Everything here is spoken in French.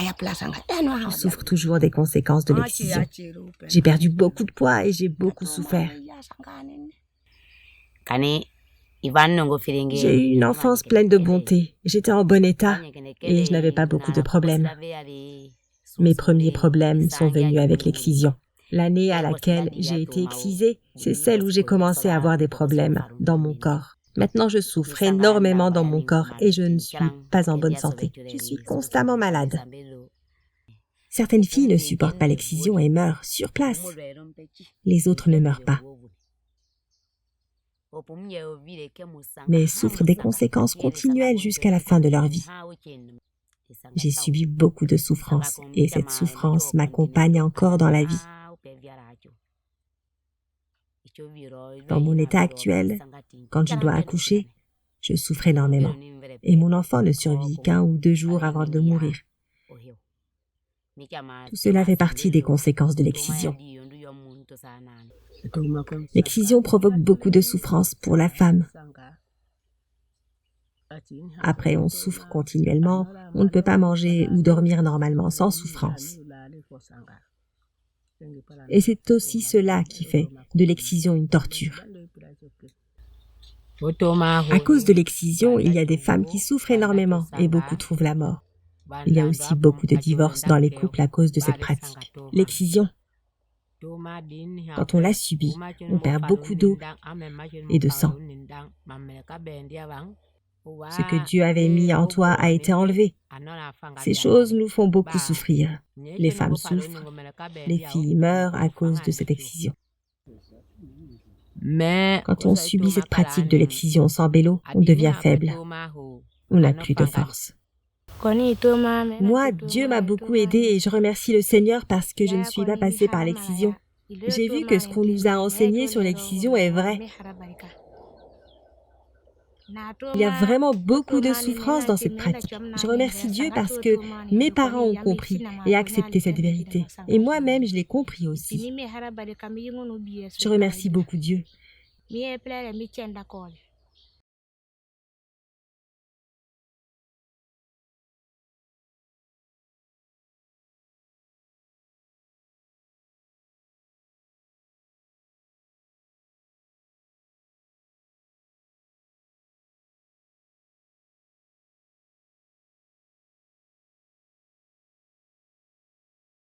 Je souffre toujours des conséquences de l'excision. J'ai perdu beaucoup de poids et j'ai beaucoup souffert. J'ai eu une enfance pleine de bonté. J'étais en bon état et je n'avais pas beaucoup de problèmes. Mes premiers problèmes sont venus avec l'excision. L'année à laquelle j'ai été excisée, c'est celle où j'ai commencé à avoir des problèmes dans mon corps. Maintenant, je souffre énormément dans mon corps et je ne suis pas en bonne santé. Je suis constamment malade. Certaines filles ne supportent pas l'excision et meurent sur place. Les autres ne meurent pas, mais souffrent des conséquences continuelles jusqu'à la fin de leur vie. J'ai subi beaucoup de souffrances et cette souffrance m'accompagne encore dans la vie. Dans mon état actuel, quand je dois accoucher, je souffre énormément et mon enfant ne survit qu'1 ou 2 jours avant de mourir. Tout cela fait partie des conséquences de l'excision. L'excision provoque beaucoup de souffrance pour la femme. Après, on souffre continuellement, on ne peut pas manger ou dormir normalement sans souffrance. Et c'est aussi cela qui fait de l'excision une torture. À cause de l'excision, il y a des femmes qui souffrent énormément et beaucoup trouvent la mort. Il y a aussi beaucoup de divorces dans les couples à cause de cette pratique. L'excision, quand on l'a subie, on perd beaucoup d'eau et de sang. Ce que Dieu avait mis en toi a été enlevé. Ces choses nous font beaucoup souffrir. Les femmes souffrent, les filles meurent à cause de cette excision. Quand on subit cette pratique de l'excision sans bélo, on devient faible. On n'a plus de force. Moi, Dieu m'a beaucoup aidée et je remercie le Seigneur parce que je ne suis pas passée par l'excision. J'ai vu que ce qu'on nous a enseigné sur l'excision est vrai. Il y a vraiment beaucoup de souffrance dans cette pratique. Je remercie Dieu parce que mes parents ont compris et accepté cette vérité. Et moi-même, je l'ai compris aussi. Je remercie beaucoup Dieu.